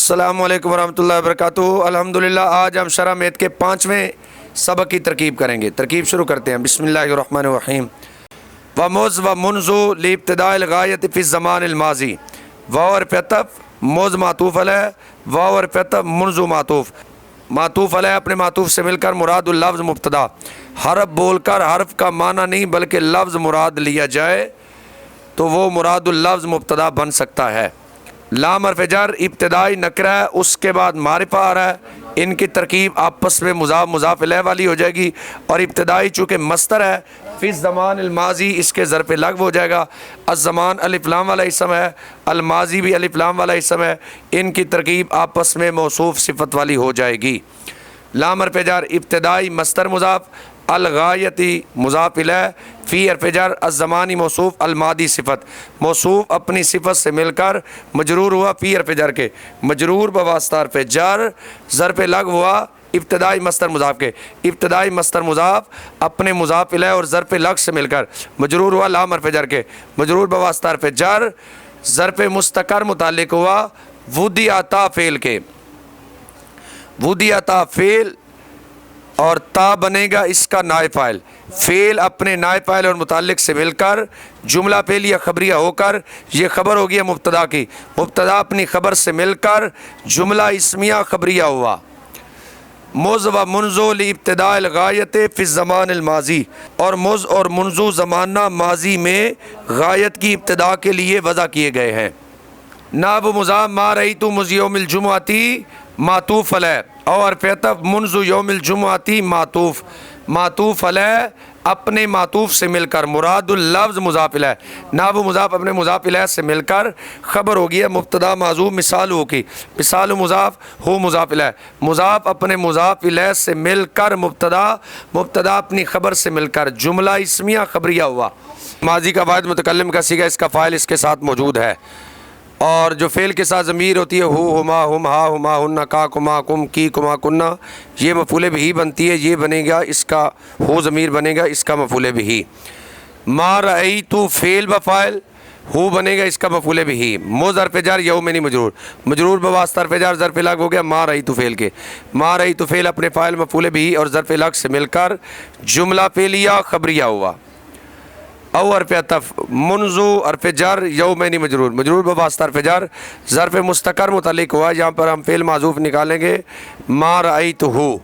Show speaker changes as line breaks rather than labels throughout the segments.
السلام علیکم ورحمۃ اللہ وبرکاتہ۔ الحمدللہ آج ہم شرح میت کے 5ویں سبق کی ترکیب کریں گے۔ ترکیب شروع کرتے ہیں۔ بسم اللہ الرحمن الرحیم۔ ومز و منزو لابتداء الغایت فی الزمان الماضی۔ واو اور عطف مز معطوف علیہ، واو اور عطف منزو معطوف علیہ اپنے معطوف سے مل کر مراد اللفظ مبتدا۔ حرف بول کر حرف کا معنی نہیں بلکہ لفظ مراد لیا جائے تو وہ مراد اللفظ مبتدا بن سکتا ہے۔ لام حرف جر ابتدائی نکرہ ہے، اس کے بعد معرفہ آ رہا ہے، ان کی ترکیب آپس میں مضاف مضاف الیہ والی ہو جائے گی، اور ابتدائی چونکہ مصدر ہے فی الزمان الماضی اس کے ظرف لغو ہو جائے گا۔ الزمان الف لام والا اسم ہے، الماضی بھی الف لام والا اسم ہے، ان کی ترکیب آپس میں موصوف صفت والی ہو جائے گی۔ لام حرف جر ابتدائی مصدر مضاف، الغایتی مضاف الیہ، فی حرف جر الزمانی موصوف، الماضی صفت۔ موصوف اپنی صفت سے مل کر مجرور ہوا فی حرف جر کے، مجرور بواسطہ حرف جر، ظرف لغو ہوا ابتدائی مصدر مضاف کے، ابتدائی مصدر مضاف اپنے مضاف الیہ اور ظرف لغو سے مل کر مجرور ہوا لام حرف جر کے، مجرور بواسطہ حرف جر، ظرف مستقر متعلق ہوا ودیعتا فعل کے، ودیعتا فعل، اور تا بنے گا اس کا نائب فاعل۔ فعل اپنے نائب فاعل اور متعلق سے مل کر جملہ فعل یا خبریہ ہو کر یہ خبر ہو گیا مبتدا کی، مبتدا اپنی خبر سے مل کر جملہ اسمیہ خبریہ ہوا۔ مز و منزو لابتداء الغایت فی الزمان الماضی، اور مز اور منزو زمانہ ماضی میں غایت کی ابتدا کے لیے وضع کیے گئے ہیں۔ ناب مضاف ما رأیت مز یوم الجمعۃ معطوف علیہ، اور عطف منذ یوم الجمعۃ معطوف علیہ اپنے معطوف سے مل کر مراد اللفظ مضاف الیہ، ناب مضاف اپنے مضاف الیہ سے مل کر خبر ہو گیا مبتدا معذوف مثال ہو کی، مثال مضاف ہو مضاف الیہ، مضاف اپنے مضاف الیہ سے مل کر مبتدا اپنی خبر سے مل کر جملہ اسمیہ خبریہ ہوا۔ ماضی کا واحد متکلم کا صیغہ اس کا فاعل اس کے ساتھ موجود ہے، اور جو فعل کے ساتھ ضمیر ہوتی ہے ہو ہما ہم ہا ہما ہن کا کما کم کی کما کننا، یہ مفعول بہ بنتی ہے، یہ بنے گا اس کا ہو ضمیر بنے گا اس کا مفعول بہ۔ ما رأیت فعل بفاعل، ہو بنے گا اس کا مفعول بہ۔ مز حرف جر یومنی مجرور بواسطہ حرف جر ظرف لغو ہو گیا ما رأیت فعل کے، ما رأیت فعل اپنے فاعل مفعول بہ اور ظرف لغو سے مل کر جملہ فعلیہ خبریہ ہوا۔ او حرف عطف منذ حرف جر یومین مجرور بواسطہ حرف جر ظرف مستقر متعلق ہوا، یہاں پر ہم فعل معذوف نکالیں گے ما رأیت ہو،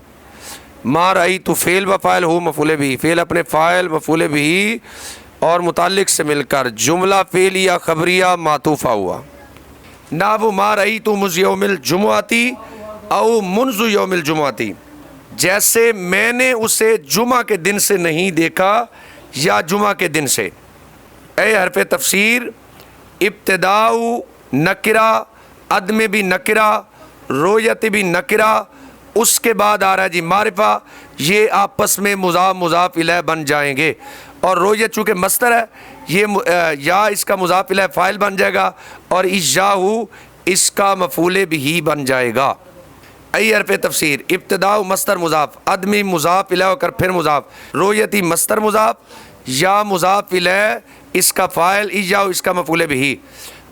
ما رأیت فعل بفاعل ہو مفعول بہ، فعل اپنے فاعل مفعول بہ اور متعلق سے مل کر جملہ فعلیہ خبریہ معطوفہ ہوا۔ ناب ما رأیت مز یوم الجمعۃ او منذ یوم الجمعۃ، جیسے میں نے اسے جمعہ کے دن سے نہیں دیکھا یا جمعہ کے دن سے۔ اے حرف تفسیر ابتداء نکرہ، عدم بھی نکرہ، رویت بھی نکرہ، اس کے بعد آ رہا ہے جی معرفہ، یہ آپس میں مضاف مضاف الیہ بن جائیں گے، اور رویت چونکہ مصدر ہے یہ یا اس کا مضاف الیہ فاعل بن جائے گا، اور اجاہ اس کا مفعول بہ بن جائے گا۔ ای حرف تفسیر ابتداء مصدر مضاف، عدمی مضاف الیہ ہو کر پھر مضاف، رویتی مصدر مضاف، یا مضاف الیہ اس کا فاعل، ایجا اس کا مفعول بہ۔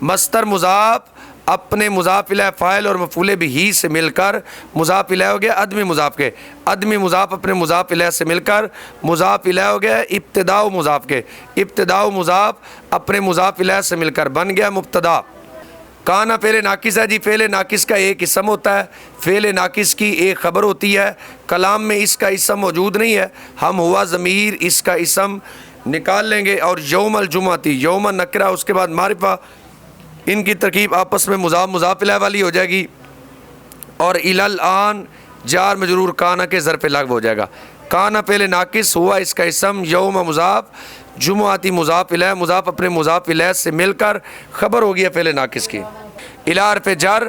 مصدر مضاف اپنے مضاف الیہ فاعل اور مفعول بہ سے مل کر مضاف الیہ ہو گیا عدمی مضاف کے، عدمی مضاف اپنے مضاف الیہ سے مل کر مضاف الیہ ہو گیا ابتداء مضاف کے، ابتداء مضاف اپنے مضاف الیہ سے مل کر بن گیا مبتدا۔ کانا فعل ناقص ہے جی، فعل ناقص کا ایک اسم ہوتا ہے، فعل ناقص کی ایک خبر ہوتی ہے، کلام میں اس کا اسم موجود نہیں ہے، ہم ہوا ضمیر اس کا اسم نکال لیں گے، اور یوم الجمعۃ یوم نکرہ اس کے بعد معرفہ، ان کی ترکیب آپس میں مضاف مضاف الیہ والی ہو جائے گی، اور الی الآن جار مجرور کانا کے ظرف لغو ہو جائے گا۔ کانا فعل ناقص ہوا اس کا اسم، یوم مضاف، جمعاتی مضاف الیہ، مضاف اپنے مضاف الیہ سے مل کر خبر ہو گیا فعل ناقص کی۔ الی حرف جر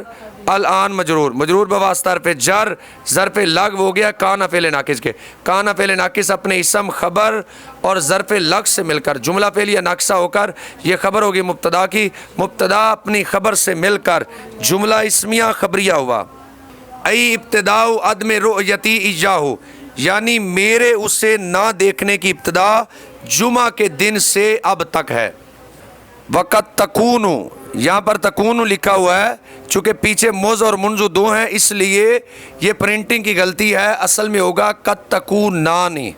الآن مجرور بواسطہ حرف جر ظرف لغو ہو گیا کانا فعل ناقص کے، کانا فعل ناقص اپنے اسم خبر اور ظرف لغو سے مل کر جملہ فعلیہ ناقصہ ہو کر یہ خبر ہوگی مبتدا کی، مبتدا اپنی خبر سے مل کر جملہ اسمیہ خبریہ ہوا۔ ای ابتداء عدم رؤیتی ایجاہ، یعنی میرے اسے نہ دیکھنے کی ابتدا جمعہ کے دن سے اب تک ہے۔ وقت تکون یہاں پر تکون لکھا ہوا ہے، چونکہ پیچھے مز اور منزو دو ہیں اس لیے یہ پرنٹنگ کی غلطی ہے، اصل میں ہوگا قد تکونانی،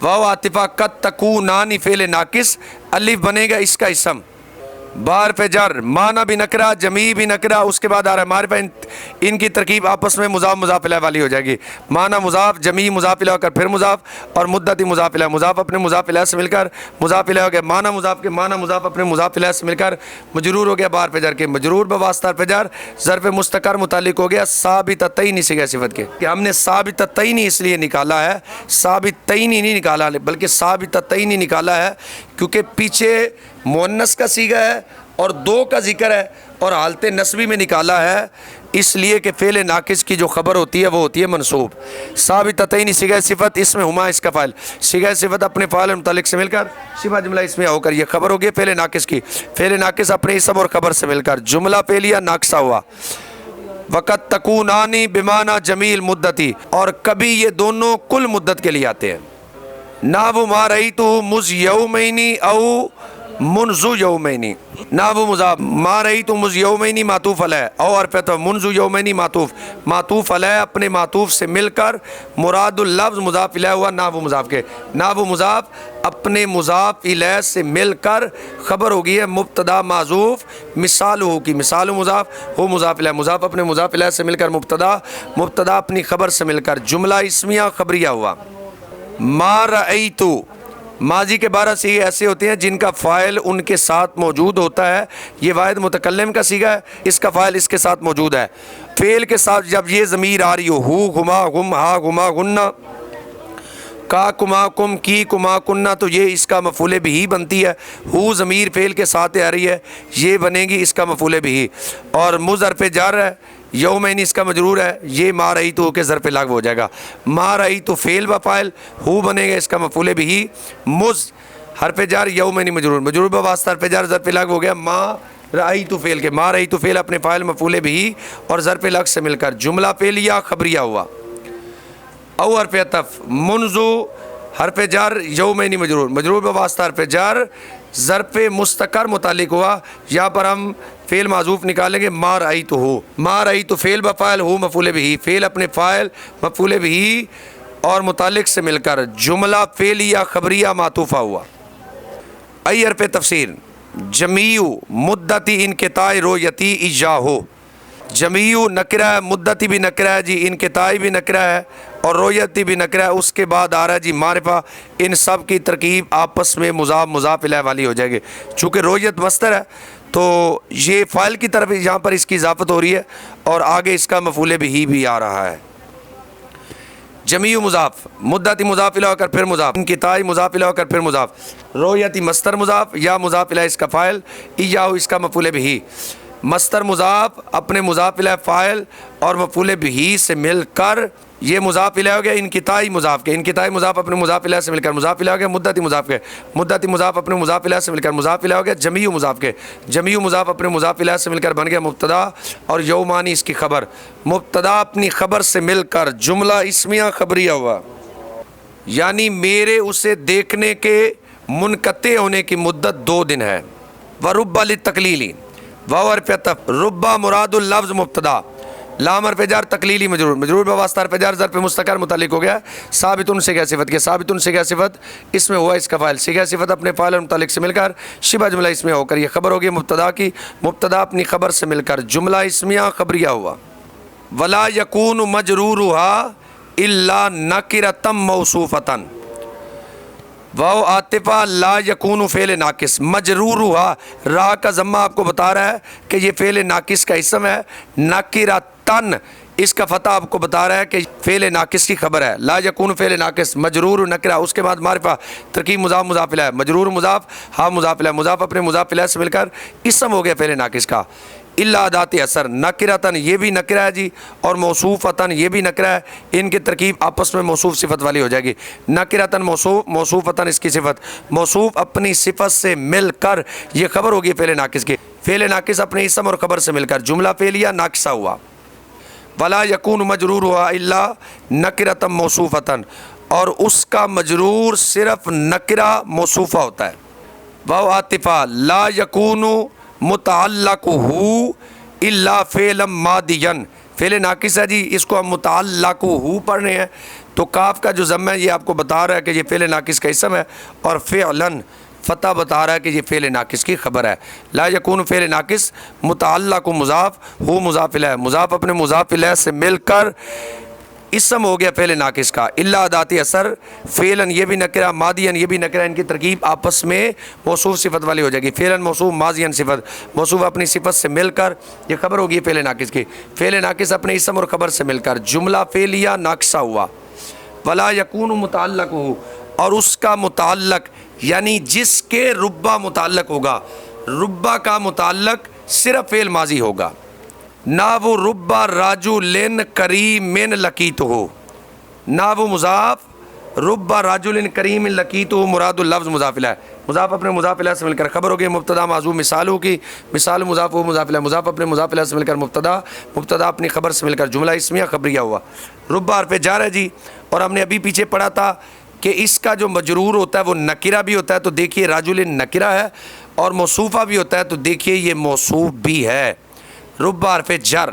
واو عاطفہ قد تکونانی فعل ناقص، الف بنے گا اس کا اسم، بار پہ جر، معنی بھی نکرہ جمی بھی نکرہ، اس کے بعد آ رہا ہے معرفہ، ان کی ترکیب آپس میں مضاف مضاف الیہ والی ہو جائے گی، معنی مضاف، جمی مضاف الیہ ہو کر پھر مضاف، اور مدتی مضاف الیہ، مضاف اپنے مضاف الیہ سے مل کر مضاف الیہ ہو گیا، معنی مضاف کے معنی مضاف اپنے مضاف الیہ سے مل کر مجرور ہو گیا بار پہ جر کے، مجرور بواسطہ حرف جر، ظرف مستقر متعلق ہو گیا ثابتتین صیغہ صفت کے، کہ ہم نے ثابتتین اس لیے نکالا ہے، ثابتین نہیں نکالا بلکہ ثابتتین نکالا ہے کیونکہ پیچھے مؤنث کا صیغہ ہے اور دو کا ذکر ہے اور حالت نسبی میں نکالا ہے، اس لیے کہ فعل ناقص کی جو خبر ہوتی ہے وہ ہوتی ہے منصوب۔ ثابتتین صیغہ صفت اسم ہما اس کا فاعل، صیغہ صفت اپنے فاعل متعلق سے مل کر شبہ جملہ اسمیہ ہو کر یہ خبر ہوگی فعل ناقص کی، فعل ناقص اپنے اسم اور خبر سے مل کر جملہ فعلیہ ناقصہ ہوا۔ وقت تکونانی بمعنی جمیل مدتی، اور کبھی یہ دونوں کل مدت کے لیے آتے ہیں، نحو ما رأیتہ مذ یومین او منذ یومین، نحو مضاف، ما رأیتہ مذ یومین معطوف علیہ، او حرف منذ یومین معطوف، معطوف علیہ اپنے معطوف سے مل کر مراد اللفظ مضاف الیہ ہوا نحو مضاف کے، نحو مضاف اپنے مضاف الیہ سے مل کر خبر ہوگی ہے مبتدا معذوف، مثال ہو کی، مثال مضاف ہو مضاف الیہ، مضاف اپنے مضاف الیہ سے مل کر مبتدا، مبتدا اپنی خبر سے مل کر جملہ اسمیہ خبریہ ہوا۔ ما رأیتو، ماضی کے 12 صیغے ایسے ہوتے ہیں جن کا فاعل ان کے ساتھ موجود ہوتا ہے، یہ واحد متکلم کا صیغہ ہے، اس کا فاعل اس کے ساتھ موجود ہے، فعل کے ساتھ جب یہ ضمیر آ رہی ہو گما گم ہا گما گننا، کا کما کم کی کما کننا، تو یہ اس کا مفعول بھی بنتی ہے، ہو ضمیر فعل کے ساتھ آ رہی ہے یہ بنے گی اس کا مفعول بھی، اور مذ حرف جر ہے، یومین اس کا مجرور ہے، یہ ما رأیتو کے ظرف لاغو ہو جائے گا، ما رأیتو فعل و فاعل، ہو بنے گا اس کا مفعول بھی، مذ حرف جر یومین مجرور، مجرور بواسطہ حرف جر ظرف لاغو ہو گیا، ما رأیتو فعل کے، ما رأیتو فعل اپنے فاعل مفعول بھی اور ظرف لاغ سے مل کر جملہ فعلیہ خبریہ ہوا۔ او حرف عطف، منذ حرف جر یومین مجرور، مجرور بواسطہ حرف جر ظرف مستقر متعلق ہوا، یہاں پر ہم فعل معذوف نکالیں گے ما رأیتو ہو، ما رأیتو فعل بفاعل ہو مفعول بھی، فعل اپنے فاعل مفعول بھی اور متعلق سے مل کر جملہ فعلیہ خبریہ معطوفہ ہوا۔ ای حرف تفسیر، جمیع مدتی انقطاع رؤیتی ایجاہو، جمیع نکرہ ہے، مدتی بھی نکرہ ہے جی، انقطاعی بھی نکرہ ہے اور رؤیتی بھی نکرہ ہے، اس کے بعد آ رہا ہے جی معرفہ، ان سب کی ترکیب آپس میں مضاف مضاف الیہ والی ہو جائے گی، چونکہ رؤیت مصدر ہے تو یہ فاعل کی طرف یہاں پر اس کی اضافت ہو رہی ہے اور آگے اس کا مفعول بھی آ رہا ہے۔ جمیع مضاف، مدتی مضاف الیہ ہو کر پھر مضاف، انقطاعی مضاف الیہ ہو کر پھر مضاف، رؤیتی مصدر مضاف، یا مضاف الیہ اس کا فاعل، ایاہو اس کا مفعول بھی، مصدر مضاف اپنے مضاف الیہ فاعل اور مفعول بھی سے مل کر یہ مضاف الیہ ہو گیا انقطاعی مضاف کے، انقطاعی مضاف اپنے مضاف الیہ سے مل کر مضاف الیہ ہو گیا مدتی مضاف کے، مدتی مضاف اپنے مضاف الیہ سے مل کر مضاف الیہ ہو گیا جمیع مضاف کے، جمیع مضاف اپنے مضاف الیہ سے مل کر بن گیا مبتدا اور یومانی اس کی خبر، مبتدا اپنی خبر سے مل کر جملہ اسمیہ خبریہ ہوا، یعنی میرے اسے دیکھنے کے منقطع ہونے کی مدت 2 دن ہے۔ ورب للتقلیلی، واو حرف عطف، ربا مراد اللفظ مبتدا، لام حرف جر تقلیلی مجرور، مجرور بواسطہ حرف جر ظرف مستقر متعلق ہو گیا، ثابت صیغہ صفت کے، ثابت صیغہ صفت اس میں ہوا اس کا فاعل، صیغہ صفت اپنے فاعل اور متعلق سے مل کر شبہ جملہ اسمیہ ہو کر یہ خبر ہوگی مبتدا کی، مبتدا اپنی خبر سے مل کر جملہ اسمیہ خبریہ ہوا۔ ولا یکون مجرورها الا نکرۃ موصوفۃ، واو عاطفہ لا یکون فعل ناقص، مجرورها، را کا ضمہ آپ کو بتا رہا ہے کہ یہ فعل ناقص کا اسم ہے، نکرۃ اس کا فتح آپ کو بتا رہا ہے کہ فعل ناقص کی خبر ہے، لا یکون فعل ناقص، مجرور نکرہ، اس کے بعد معرفہ، ترکیب مضاف مضاف الیہ، مجرور مضاف ہاں مضاف الیہ، مضاف اپنے مضاف الیہ سے مل کر اسم ہو گیا فعل ناقص کا، الا ادات اثر، نکرتن یہ بھی نکرہ ہے جی اور موصوفتن یہ بھی نکرہ ہے، ان کی ترکیب آپس میں موصوف صفت والی ہو جائے گی، نکرتن موصوف، موصوفتن اس کی صفت، موصوف اپنی صفت سے مل کر یہ خبر ہوگی فعل ناقص کی، فعل ناقص اپنے اسم اور خبر سے مل کر جملہ فعلیہ ناقصہ ہوا۔ ولا یکون مجرورها الا نکرۃ موصوفۃ، اور اس کا مجرور صرف نکرہ موصوفہ ہوتا ہے، واو عاطفہ لا یکون متعلقہ الا فعلا ماضیا، فعل ناقص ہے جی، اس کو ہم متعلقہ پڑھ رہے ہیں، تو کاف کا جو ضم ہے یہ آپ کو بتا رہا ہے کہ یہ فعل ناقص کا اسم ہے، اور فعلاً فتح بتا رہا ہے کہ یہ فعل ناقص کی خبر ہے۔ لا یکون فعل ناقص متعلق مضاف ہو مضاف الیہ، مضاف اپنے مضاف الیہ سے مل کر اسم ہو گیا فعل ناقص کا۔ الا ذاتی اثر، فعلاً یہ بھی نکرہ، ماضیاً یہ بھی نکرہ، ان کی ترکیب آپس میں موصوف صفت والی ہو جائے گی۔ فعلاً موصوف، ماضیاً صفت، موصوف اپنی صفت سے مل کر یہ خبر ہوگی فعل ناقص کی، فعل ناقص اپنے اسم اور خبر سے مل کر جملہ فعلیہ ناقصہ ہوا۔ ولا یکون متعلق ہو، اور اس کا متعلق یعنی جس کے ربا متعلق ہوگا، ربا کا متعلق صرف فعل ماضی ہوگا، نہ وہ ربا راجلن کریم لقیت ہو، نہ وہ مضاف ربا راجل کریم لقیت ہو مراد اللفظ مضاف الیہ، مضاف اپنے مضاف الیہ سے مل کر خبر ہو گئی مبتدا معذوف مثال ہو کی، مثال مضاف ہو مضاف الیہ، مضاف اپنے مضاف الیہ سے مل کر مبتدا، مبتدا اپنی خبر سے مل کر جملہ اسمیہ خبریہ ہوا۔ ربا حرف جار ہے جی، اور ہم نے ابھی پیچھے پڑھا تھا کہ اس کا جو مجرور ہوتا ہے وہ نکرہ بھی ہوتا ہے، تو دیکھیے راجل نکرہ ہے، اور موصوفہ بھی ہوتا ہے، تو دیکھیے یہ موصوف بھی ہے۔ ربا حرف جر،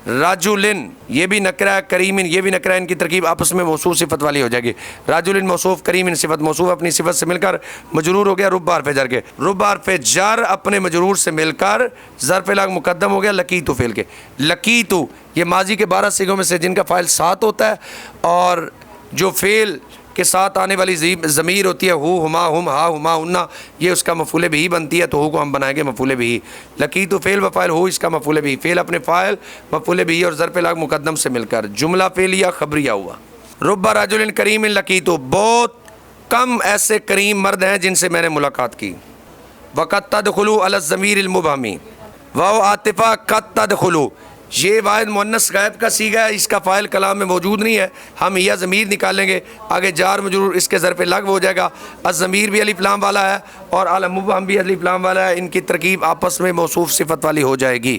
راجلن یہ بھی نکرہ ہے، کریمن یہ بھی نکرہ ہے، ان کی ترکیب آپس میں موصوف صفت والی ہو جائے گی۔ راجلن موصوف، کریمن صفت، موصوف اپنی صفت سے مل کر مجرور ہو گیا ربا حرف جر کے، ربا حرف جر اپنے مجرور سے مل کر ظرف لاغ مقدم ہو گیا لقیتو فعل کے۔ لقیتو یہ ماضی کے 12 صیغوں میں سے جن کا فاعل سات ہوتا ہے، اور جو فعل کے ساتھ آنے والی ضمیر ہوتی ہے ہو، ہما، ہم، ہا، ہما، ہنہ، یہ اس کا مفعول بھی بنتی ہے، تو ہو کو ہم بنائیں گے مفعول بھی۔ لقیتو فعل و فاعل، ہو اس کا مفعول بھی، فعل اپنے فاعل مفعول بھی اور ظرف لاغ مقدم سے مل کر جملہ فعلیہ خبریہ ہوا۔ رب رجل کریم لقیتو، بہت کم ایسے کریم مرد ہیں جن سے میں نے ملاقات کی۔ وقد تدخلوا علی الضمیر المبہمی، واو عاطفہ قد تدخلوا، یہ واحد مؤنث غائب کا صیغہ ہے، اس کا فاعل کلام میں موجود نہیں ہے، ہم یا ضمیر نکالیں گے، آگے جار مجرور اس کے ظرف لغو ہو جائے گا، الضمیر بھی الف لام والا ہے اور المبہم بھی الف لام والا ہے، ان کی ترکیب آپس میں موصوف صفت والی ہو جائے گی۔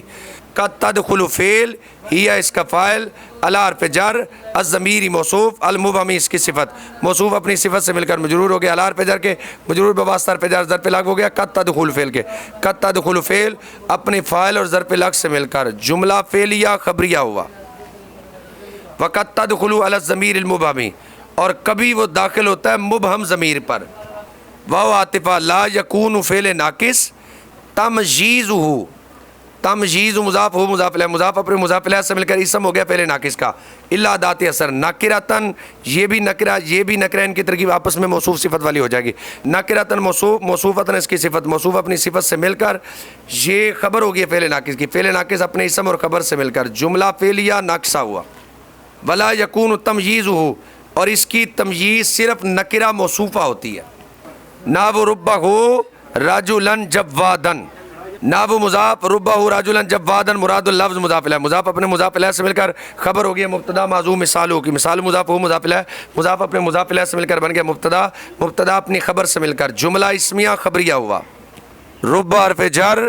قد تدخل فعل، ہی اس کا فاعل، علی حرف جر، الضمیر موصوف، المبہم اس کی صفت، موصوف اپنی صفت سے مل کر مجرور ہو گیا علی حرف جر کے، مجرور بواسطہ حرف جر ظرف لغو ہو گیا قد تدخل فعل کے، قد تدخل فعل اپنے فاعل اور ظرف لغو سے مل کر جملہ فعلیہ خبریہ ہوا۔ وقد تدخل علی الضمیر المبہم، اور کبھی وہ داخل ہوتا ہے مبہم ضمیر پر۔ واو عاطفہ لا یکون فعل ناقص، تمجیزہ، تمجیز مضاف ہو مضاف الیہ، مضاف اپنے مضاف الیہ سے مل کر اسم ہو گیا فعل ناقص کا۔ الا ذات اثر، نکرتن یہ بھی نکرہ، یہ بھی نکرہ، ان کی ترکیب آپس میں موصوف صفت والی ہو جائے گی۔ نکرتن موصوف، موصوفتن اس کی صفت، موصوف اپنی صفت سے مل کر یہ خبر ہوگی فعل ناقص کی، فعل ناقص اپنے اسم اور خبر سے مل کر جملہ فعلیہ ناقصہ ہوا۔ ولا یکون تمییزہ، اور اس کی تمییز صرف نکرہ موصوفہ ہوتی ہے، نہ وہ ربہ ہو رجلاً جواداً، نہ وہ مضاف ربہ ہو رجلاً جواداً مراد اللفظ مضاف الیہ، مضاف اپنے مضاف الیہ سے مل کر خبر ہو گیا مبتدا معذوف مثال ہو کی، مثال مضاف ہو مضاف الیہ، مضاف اپنے مضاف الیہ سے مل کر بن گیا مبتدا، مبتدا اپنی خبر سے مل کر جملہ اسمیہ خبریہ ہوا۔ ربہ حرف جر،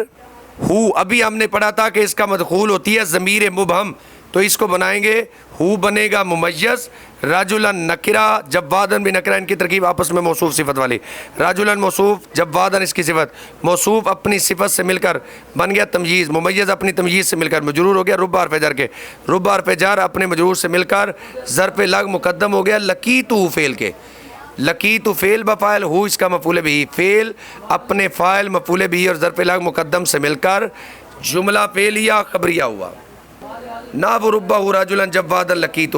ہو ابھی ہم نے پڑھا تھا کہ اس کا مدخول ہوتی ہے ضمیر مبہم، تو اس کو بنائیں گے ہو بنے گا ممیز، رجلاً نکرہ، جواداً بھی نکرہ، ان کی ترکیب آپس میں موصوف صفت والی، رجلاً موصوف، جواداً اس کی صفت، موصوف اپنی صفت سے مل کر بن گیا تمییز، ممیز اپنی تمییز سے مل کر مجرور ہو گیا ربہ حرف جر کے، ربہ حرف جر اپنے مجرور سے مل کر ظرف لغو مقدم ہو گیا لقیتہ فعل کے، لقیتہ فعل بفاعل، ہو اس کا مفعول بھی، فعل اپنے فاعل مفعول بھی اور ظرف لغو مقدم سے مل کر جملہ فعلیہ خبریہ ہوا۔ نہ وہ ربہ رجلاً جواداً لقیتہ،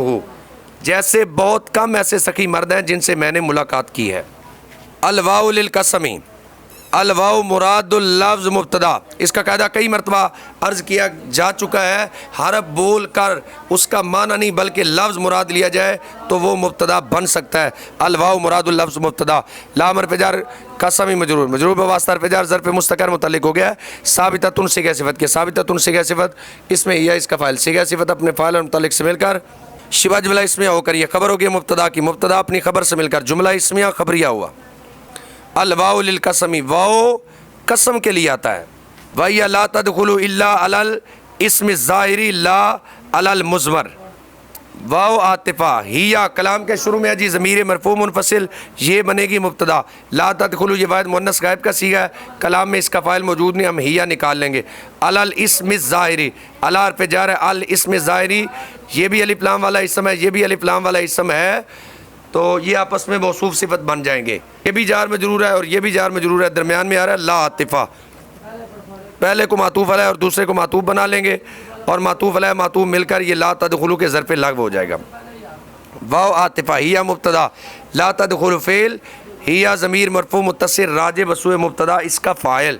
جیسے بہت کم ایسے سخی مرد ہیں جن سے میں نے ملاقات کی ہے۔ الواو للقسم، الواو مراد اللفظ مبتدا، اس کا قاعدہ کئی مرتبہ عرض کیا جا چکا ہے، حرف بول کر اس کا معنی نہیں بلکہ لفظ مراد لیا جائے تو وہ مبتدا بن سکتا ہے۔ الواو مراد اللفظ مبتدا، لام حرف جر قسم مجرور، مجرور بواسطہ حرف جر ظرف مستقر متعلق ہو گیا ہے ثابتۃ صیغہ صفت کے، ثابتۃ صیغہ صفت اس میں یہ اس کا فاعل، صیغہ صفت اپنے فاعل اور متعلق سے مل کر شبہ جملہ اسمیہ ہو کر یہ خبر ہو گئی مبتدا کی، مبتدا اپنی خبر سے مل کر جملہ اسمیہ خبریہ ہوا۔ الواو للقسم، واو قسم کے لیے آتا ہے، وَهِيَ لَا تَدْخُلُ إِلَّا عَلَى الْاسْمِ الظَّاهِرِ لَا عَلَى الْمُضْمَرِ، واو عاطفہ ہیا کلام کے شروع میں ہے جی ضمیر مرفوع منفصل، یہ بنے گی مبتدا۔ لا تدخلوا یہ واحد مؤنث غائب کا صیغہ ہے، کلام میں اس کا فاعل موجود نہیں، ہم ہیا نکال لیں گے۔ الاسم الظاہری، الا حرف جر ہے، الاسم الظاہری یہ بھی الف لام والا اسم ہے، یہ بھی الف لام والا اسم ہے، تو یہ آپس میں موصوف صفت بن جائیں گے۔ یہ بھی جار مجرور ہے اور یہ بھی جار مجرور ہے، درمیان میں آ رہا ہے لا عاطفہ، پہلے کو معطوف علیہ اور دوسرے کو معطوف بنا لیں گے، اور معطوف علیہ معطوف مل کر یہ لا تدخلوا کے ظرف لغو ہو جائے گا۔ واو عاطفہ ہیا مبتدا، لا تدخلوا فعل، ہیا ضمیر مرفوع متصل راجع بسوء مبتدا اس کا فاعل،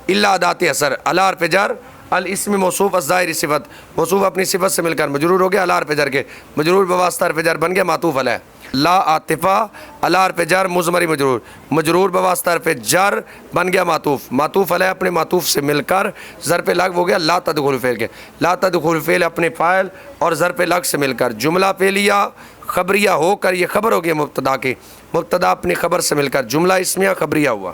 الا ادات حصر، الا حرف جر، الاسم موصوف الظاہر صفت، موصوف اپنی صفت سے مل کر مجرور ہو گیا الا حرف جر کے، مجرور بواسطہ حرف جر بن گیا معطوف علیہ۔ لا عاطفہ الا حرف جر مضمری مجرور، مجرور بواسطہ حرف جر بن گیا معطوف، معطوف علیہ اپنے معطوف سے مل کر ظرف لغو ہو گیا لا تدخلوا فعل کے، لا تدخلوا فعل اپنے فاعل اور ظرف لغو سے مل کر جملہ فعلیہ خبریہ ہو کر یہ خبر ہو گئی مبتدا کی، مبتدا اپنی خبر سے مل کر جملہ اسمیہ خبریہ ہوا۔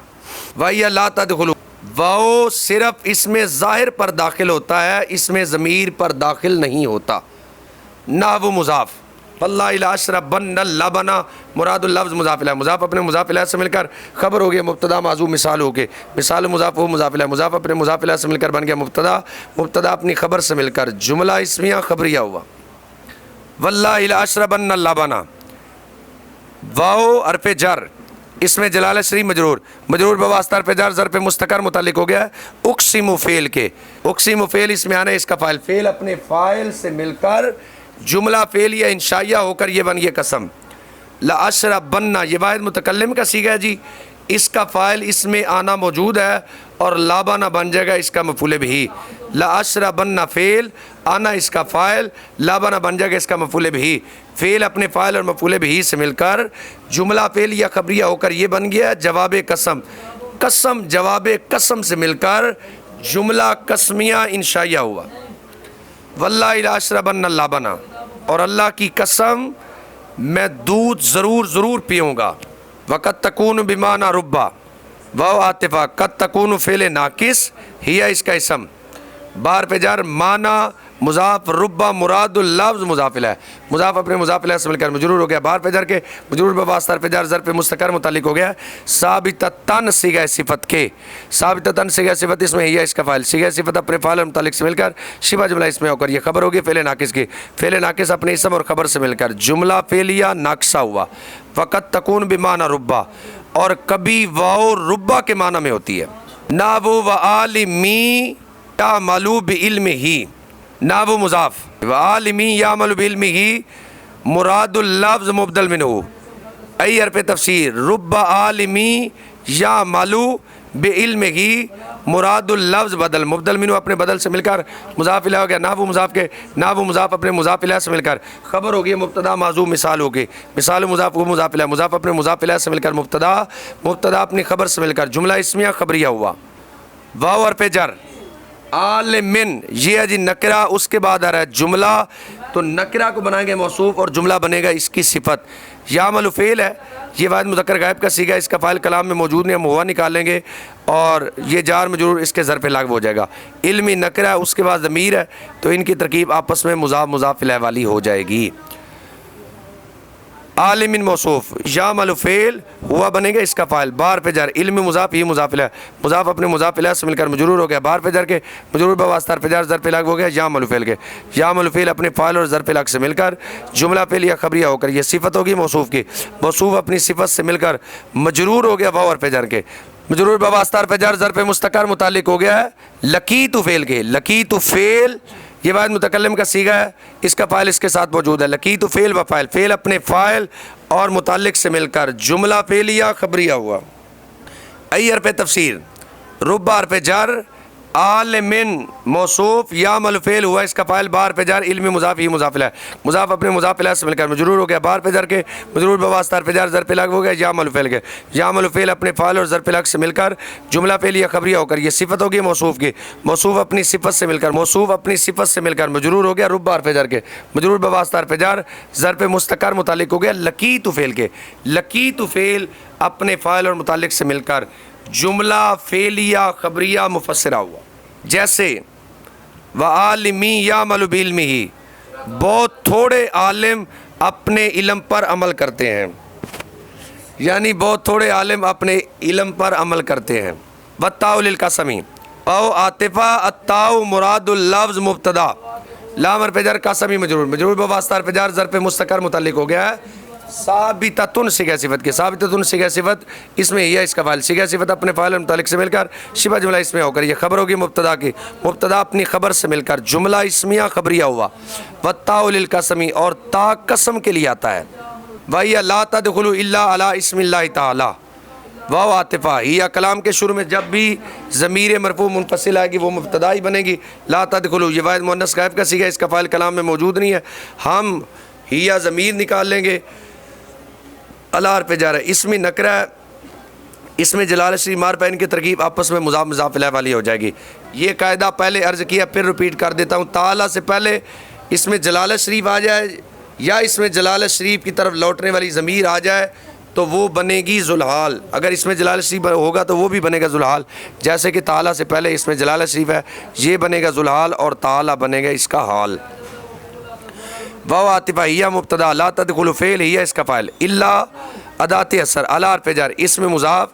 وہی لا تدخلوا، واو صرف اس میں ظاہر پر داخل ہوتا ہے، اس میں ضمیر پر داخل نہیں ہوتا۔ نحو مضاف، واللہ لاشربن اللبن، مراد اللفظ مضاف الیہ، مضاف اپنے مضاف الیہ سے مل کر خبر ہو گیا مبتدا معذوف مثال ہو گئے، مثال مضاف ہو مضاف الیہ، مضاف اپنے مضاف الیہ سے مل کر بن گیا مبتدا، مبتدا اپنی خبر سے مل کر جملہ اسمیہ خبریہ ہوا۔ واللہ لاشربن اللبن، واو حرف جر اس میں جلالہ شریف مجرور، مجرور بواسطہ حرف جر ظرف مستقر متعلق ہو گیا ہے اقسم فعل کے، اقسم فعل اس میں آنا ہے اس کا فاعل، فعل اپنے فاعل سے مل کر جملہ فعلیہ انشائیہ ہو کر یہ بن گیا قسم۔ لاشربن یہ واحد متکلم کا صیغہ ہے جی، اس کا فاعل اس میں آنا موجود ہے اور لابنا بن جائے گا اس کا مفعول بھی۔ لاشربن فعل، آنا اس کا فاعل، لابنا بن جائے گا اس کا مفعول بھی، فعل اپنے فاعل اور مفعول بھی سے مل کر جملہ فعلیہ خبریہ ہو کر یہ بن گیا جواب قسم، قسم جواب قسم سے مل کر جملہ قسمیہ انشائیہ ہوا۔ واللہ لاشربن اللبن، اور اللہ کی قسم میں دودھ ضرور ضرور پیوں گا۔ وقد تکون بمعنی ربا، واو عاطفہ، قد تکون فعل ناقص ہیا اس کا اسم، بار پہ جر معنی مضاف، ربا مراد اللفظ مضاف الیہ، مضاف اپنے مضاف الیہ سے مل کر مجرور ہو گیا بار پہ جر کے، مجرور بواسطہ حرف جر ظرف مستقر متعلق ہو گیا ثابتتن صیغہ صفت کے، ثابتتن صیغہ صفت اس میں ہیا اس کا فاعل، صیغہ صفت اپنے فاعل اور متعلق سے مل کر شبہ جملہ اس میں ہو کر یہ خبر ہوگی فعل ناقص کی، فعل ناقص اپنے اسم اور خبر سے مل کر جملہ فعلیہ ناقصہ ہوا۔ وقد تکون بمعنی ربا، اور کبھی واو ربا کے معنی میں ہوتی ہے۔ نحو وعالمی تعملوا بعلمہ، نحو مضاف، وعالمی یعمل بعلمہ مراد اللفظ مبدل منہ، ای حرف تفسیر، رب عالمی یعمل بعلمہ مراد اللفظ بدل، مبدل منہ اپنے بدل سے مل کر مضاف الیہ ہو گیا، نحو مضاف کے، نحو مضاف اپنے مضاف الیہ سے مل کر خبر ہو گئی مبتدا معذوف مثال ہو گئی، مثال مضاف و مضاف الیہ، مضاف اپنے مضاف الیہ سے مل کر مبتدا، مبتدا اپنی خبر سے مل کر جملہ اسمیہ خبریہ ہوا۔ واو حرف جر، عالمن یہ ہے جی نکرہ، اس کے بعد آ رہا ہے جملہ، تو نکرہ کو بنائیں گے موصوف اور جملہ بنے گا اس کی صفت۔ یعمل فعل ہے، یہ واحد مذکر غائب کا صیغہ، اس کا فاعل کلام میں موجود نہیں، ہم ہوا نکال لیں گے اور یہ جار مجرور اس کے ظرف لغو ہو جائے گا۔ علمی نکرہ اس کے بعد ضمیر ہے، تو ان کی ترکیب آپس میں مضاف مضاف الیہ والی ہو جائے گی۔ عالم موصوف، یعمل فعل ہوا بنے گا اس کا فاعل، بار پہ جر، علم مضاف یہ مضاف الیہ، مضاف اپنے مضاف الیہ سے مل کر مجرور ہو گیا بار پہ جر کے، مجرور بواسطہ حرف جر ظرف لغو ہو گیا یعمل فعل کے، یعمل فعل اپنے فاعل اور ظرف لغو سے مل کر جملہ فعلیہ خبریہ ہو کر یہ صفت ہوگی موصوف کی، موصوف اپنی صفت سے مل کر مجرور ہو گیا واو حرف جر کے، مجرور بواسطہ حرف جر ظرف مستقر متعلق ہو گیا ہے لقیت فعل کے، لقیت فعل یہ واحد متکلم کا صیغہ ہے، اس کا فاعل اس کے ساتھ موجود ہے، لقیت فعل و فاعل، فعل اپنے فاعل اور متعلق سے مل کر جملہ فعلیہ خبریہ ہوا۔ ای حرف تفسیر، رب حرف جر، عالمن موصوف، یعمل فعل ہوا اس کا فاعل بار پہ جر، علم مضاف یہ مضاف الیہ، مضاف اپنے مضاف الیہ سے مل کر مجرور ہو گیا بار پہ جر کے، مجرور بواسطہ حرف جر ظرف لغو ہو گیا یعمل فعل کے، یعمل فعل اپنے فاعل اور ظرف لغو سے مل کر جملہ فعلیہ خبریہ ہو کر یہ صفت ہوگی موصوف کی، موصوف اپنی صفت سے مل کر، موصوف اپنی صفت سے مل کر مجرور ہو گیا رب حرف جر کے، مجرور بواسطہ حرف جر ظرف مستقر متعلق ہو گیا لقیت فعل کے، لقیت فعل اپنے فاعل اور متعلق سے مل کر جملہ فعلیہ خبریہ مفسرہ ہوا، جیسے وعالمی یعمل بعلمہ، بہت تھوڑے عالم اپنے علم پر عمل کرتے ہیں، یعنی بہت تھوڑے عالم اپنے علم پر عمل کرتے ہیں۔ والتاء للقسم او عاطفہ التاء مراد اللفظ مبتدا لام حرف جر قسمی مجرور بواسطہ حرف جر ظرف مستقر متعلق ہو گیا ہے ثابتۃ صیغہ صفت کے، ثابتۃ صیغہ صفت اس میں یہ اس کا فاعل، صیغہ صفت اپنے فاعل اور متعلق سے مل کر شبہ جملہ اسمیہ ہو کر یہ خبر ہوگی مبتدا کی، مبتدا اپنی خبر سے مل کر جملہ اسمیہ خبریہ ہوا۔ والتاء للقسم اور تا قسم کے لیے آتا ہے، وَهِيَ لَا تَدْخُلُ إِلَّا عَلَىٰ اسم اللہ تعالیٰ۔ واو عاطفہ ہی کلام کے شروع میں جب بھی ضمیر مرفوع منفصل آئے گی وہ مبتدا ہی بنے گی۔ لا تدخلوا یہ واحد مؤنث غائب کا صیغہ، اس کا فاعل کلام میں موجود نہیں ہے، ہم ہی ضمیر نکال لیں گے، اللہ حرف جر ہے، اس میں نکرہ ہے، اس میں جلالہ شریف مارپین کی ترکیب آپس میں مضاف مضاف الیہ والی ہو جائے گی۔ یہ قاعدہ پہلے عرض کیا پھر ریپیٹ کر دیتا ہوں، تعالیٰ سے پہلے اس میں جلالہ شریف آ جائے یا اس میں جلالہ شریف کی طرف لوٹنے والی ضمیر آ جائے تو وہ بنے گی ذوالحال، اگر اس میں جلالہ شریف ہوگا تو وہ بھی بنے گا ذوالحال، جیسے کہ تعالیٰ سے پہلے اس میں جلالہ شریف ہے، یہ بنے گا ذوالحال اور تعالیٰ بنے گا اس کا حال۔ واو عاطفہ ہی مبتدا لا تدخل فعل ہی اس کا فاعل الا ادات اثر اعلی حرف جر اس میں مضاف،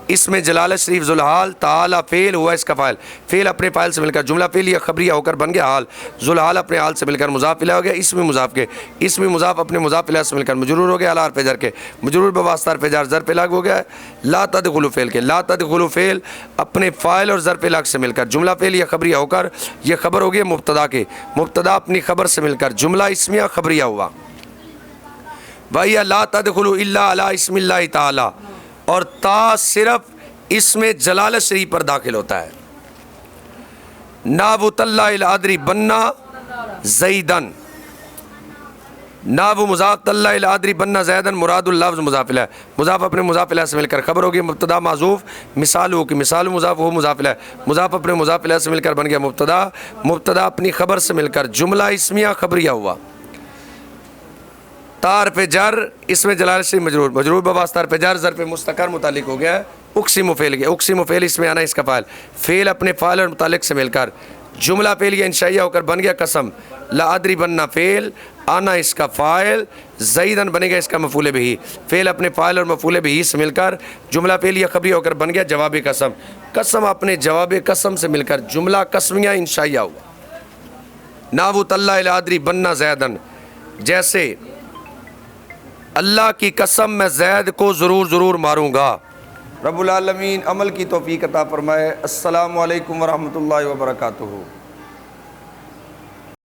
اس میں جلالہ شریف ذوالحال، تعالی فعل ہوا اس کا فاعل، فعل اپنے فاعل سے مل کر جملہ فعلیہ خبریہ ہو کر بن گیا حال، ذوالحال اپنے حال سے مل کر مضاف الیہ ہو گیا، اس میں مضاف کے، اس میں مضاف اپنے مضاف الیہ سے مل کر مجرور ہو گیا اعلی حرف جر کے، مجرور بواسطہ حرف جر ظرف لاگ ہو گیا ہے لا تدخل فعل کے، لا تدخل فعل اپنے فاعل اور ظرف لاگ سے مل کر جملہ فعلیہ خبریہ ہو کر یہ خبر ہو گئی مبتدا کے، مبتدا اپنی خبر سے مل کر جملہ اسمیہ خبریہ ہوا۔ وَهِيَ لَا تَدْخُلُ إِلَّا عَلَىٰ اسم اللہ تعالیٰ اور تا صرف اس میں جلالہ شریف پر داخل ہوتا ہے۔ نَابُ طَلَّعِ الْعَدْرِ بَنَّا زَيْدًا، نَابُ مضاف طَلَّعِ الْعَدْرِ بَنَّا زَيْدًا مراد اللفظ مضاف الیہ، مضاف اپنے مضاف الیہ سے مل کر خبر ہوگی مبتدا معذوف، مثال ہو کہ مثال مضاف ہو مضاف الیہ، مضاف اپنے مضاف الیہ سے مل کر بن گیا مبتدا، مبتدا اپنی خبر سے مل کر جملہ اسمیہ خبریہ ہوا۔ تا حرف جر اس میں جلالہ شریف مجرور، مجرور بواسطہ حرف جر ظرف مستقر متعلق ہو گیا ہے اقسم فعل کے، اقسم فعل اس میں آنا اس کا فاعل، فعل اپنے فاعل اور متعلق سے مل کر جملہ فعلیہ انشائیہ ہو کر بن گیا قسم، لا ادری بننا فعل، آنا اس کا فاعل، زیدن بنے گا اس کا مفعول بہ، فعل اپنے فاعل اور مفعول بہ سے مل کر جملہ فعلیہ خبریہ ہو کر بن گیا جواب قسم، قسم اپنے جواب قسم سے مل کر جملہ قسمیہ انشائیہ ہوا۔ نابو طلّہ الادری بننا زیدن، جیسے اللہ کی قسم میں زید کو ضرور ماروں گا۔ رب العالمین عمل کی توفیق عطا فرمائے۔ السلام علیکم ورحمۃ اللہ وبرکاتہ۔